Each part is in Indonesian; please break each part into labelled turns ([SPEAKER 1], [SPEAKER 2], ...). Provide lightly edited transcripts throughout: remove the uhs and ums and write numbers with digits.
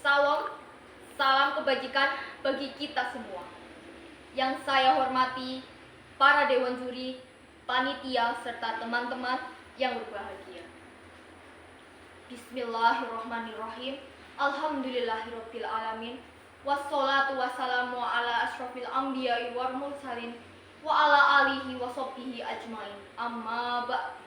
[SPEAKER 1] Salam, salam kebajikan bagi kita semua. Yang saya hormati para dewan juri, panitia, serta teman-teman yang berbahagia. Bismillahirrahmanirrahim. Alhamdulillahirabbil alamin. Wassalatu wassalamu ala asyrofil anbiya'i wal mursalin wa ala alihi wa sahbihi ajmain. Amma ba'd.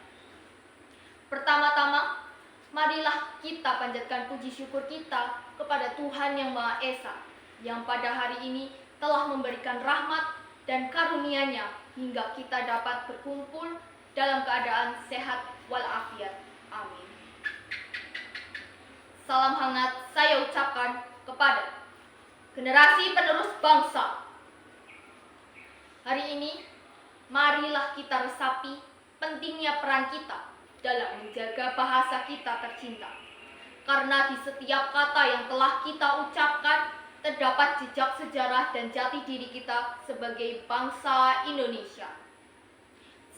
[SPEAKER 1] Pertama-tama, marilah kita panjatkan puji syukur kita kepada Tuhan Yang Maha Esa, yang pada hari ini telah memberikan rahmat dan karunia-Nya hingga kita dapat berkumpul dalam keadaan sehat walafiat. Amin. Salam hangat saya ucapkan kepada generasi penerus bangsa. Hari ini, marilah kita resapi pentingnya peran kita dalam menjaga bahasa kita tercinta. Karena di setiap kata yang telah kita ucapkan, terdapat jejak sejarah dan jati diri kita sebagai bangsa Indonesia.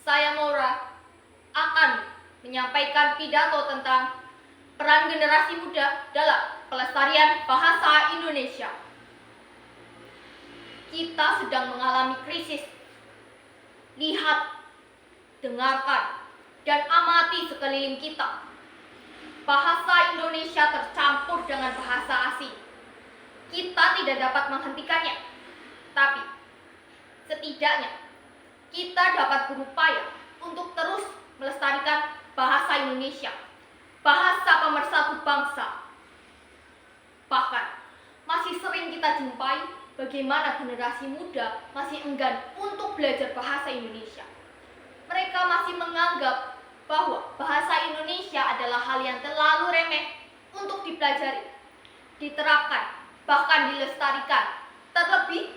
[SPEAKER 1] Saya Maura akan menyampaikan pidato tentang peran generasi muda dalam pelestarian bahasa Indonesia. Kita sedang mengalami krisis. Lihat, dengarkan, dan amati sekeliling kita. Bahasa Indonesia tercampur dengan bahasa asing. Kita tidak dapat menghentikannya, tapi setidaknya kita dapat berupaya untuk terus melestarikan bahasa Indonesia, bahasa pemersatu bangsa. Bahkan masih sering kita jumpai bagaimana generasi muda masih enggan untuk belajar bahasa Indonesia. Mereka masih menganggap bahwa bahasa Indonesia adalah hal yang terlalu remeh untuk dipelajari, diterapkan, bahkan dilestarikan. Terlebih,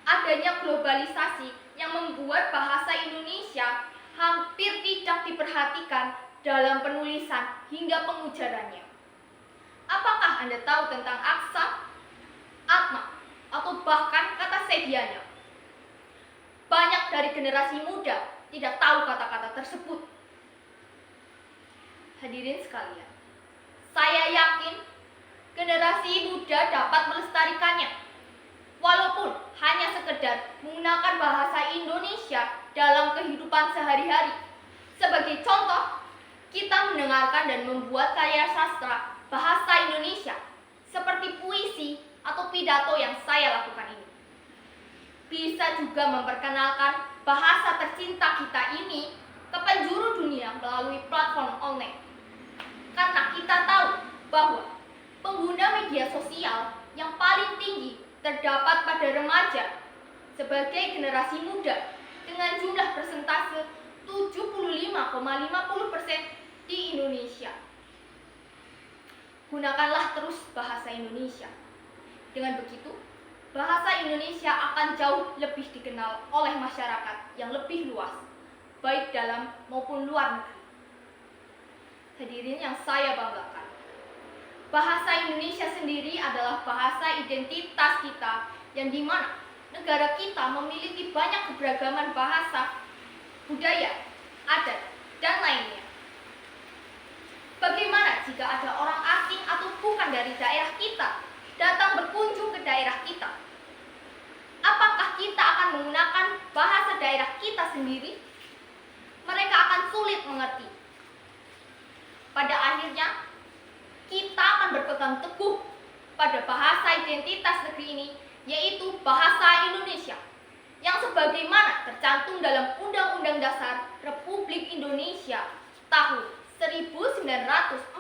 [SPEAKER 1] adanya globalisasi yang membuat bahasa Indonesia hampir tidak diperhatikan dalam penulisan hingga pengujarannya. Apakah Anda tahu tentang aksa, atma, atau bahkan kata sedianya? Banyak dari generasi muda tidak tahu kata-kata tersebut. Hadirin sekalian, saya yakin generasi muda dapat melestarikannya, walaupun hanya sekedar menggunakan bahasa Indonesia dalam kehidupan sehari-hari. Sebagai contoh, kita mendengarkan dan membuat karya sastra bahasa Indonesia seperti puisi atau pidato yang saya lakukan ini. Bisa juga memperkenalkan bahasa tercinta kita ini ke penjuru dunia melalui platform online. Karena kita tahu bahwa pengguna media sosial yang paling tinggi terdapat pada remaja sebagai generasi muda dengan jumlah persentase 75,50% di Indonesia. Gunakanlah terus bahasa Indonesia. Dengan begitu, bahasa Indonesia akan jauh lebih dikenal oleh masyarakat yang lebih luas, baik dalam maupun luar negeri. Hadirin yang saya banggakan, bahasa Indonesia sendiri adalah bahasa identitas kita yang dimana negara kita memiliki banyak keberagaman bahasa, budaya, adat, dan lainnya. Bagaimana jika ada orang asing atau bukan dari daerah kita datang berkunjung ke daerah kita? Apakah kita akan menggunakan bahasa daerah kita sendiri? Mereka akan sulit mengerti. Pada akhirnya, kita akan berpegang teguh pada bahasa identitas negeri ini, yaitu bahasa Indonesia, yang sebagaimana tercantum dalam Undang-Undang Dasar Republik Indonesia tahun 1945,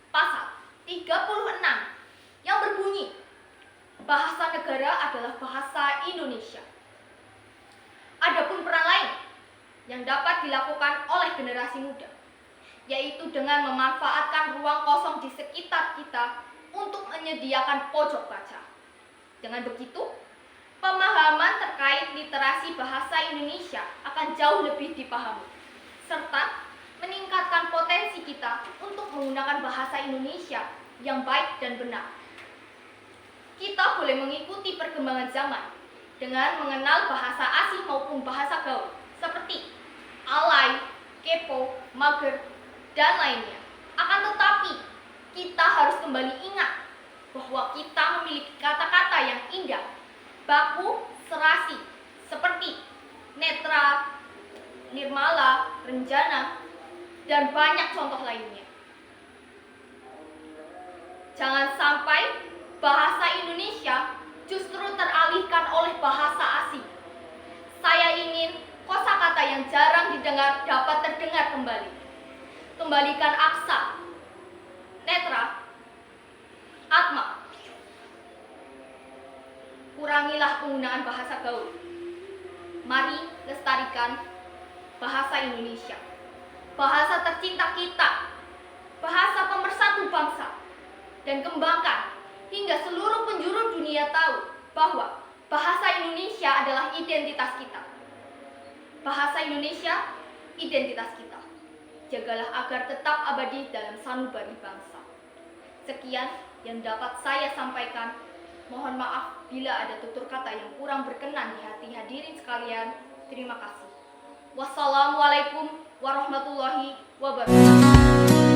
[SPEAKER 1] pasal 36, yang berbunyi, bahasa negara adalah bahasa Indonesia. Adapun peran lain yang dapat dilakukan oleh generasi muda, yaitu dengan memanfaatkan ruang kosong di sekitar kita untuk menyediakan pojok baca. Dengan begitu, pemahaman terkait literasi bahasa Indonesia akan jauh lebih dipahami, serta meningkatkan potensi kita untuk menggunakan bahasa Indonesia yang baik dan benar. Kita boleh mengikuti perkembangan zaman dengan mengenal bahasa asing maupun bahasa gaul, seperti alay, kepo, mager, dan lainnya. Akan tetapi, kita harus kembali ingat bahwa kita memiliki kata-kata yang indah, baku, serasi, seperti netra, nirmala, renjana, dan banyak contoh lainnya. Jangan sampai bahasa Indonesia justru teralihkan oleh bahasa asing. Saya ingin kosakata yang jarang didengar dapat terdengar kembali. Kembalikan aksa, netra, atma. Kurangilah penggunaan bahasa gaul. Mari lestarikan bahasa Indonesia, bahasa tercinta kita, bahasa pemersatu bangsa, dan kembangkan hingga seluruh penjuru dunia tahu bahwa bahasa Indonesia adalah identitas kita. Bahasa Indonesia, identitas kita. Jagalah agar tetap abadi dalam sanubari bangsa. Sekian yang dapat saya sampaikan. Mohon maaf bila ada tutur kata yang kurang berkenan di hati hadirin sekalian. Terima kasih. Wassalamualaikum warahmatullahi wabarakatuh.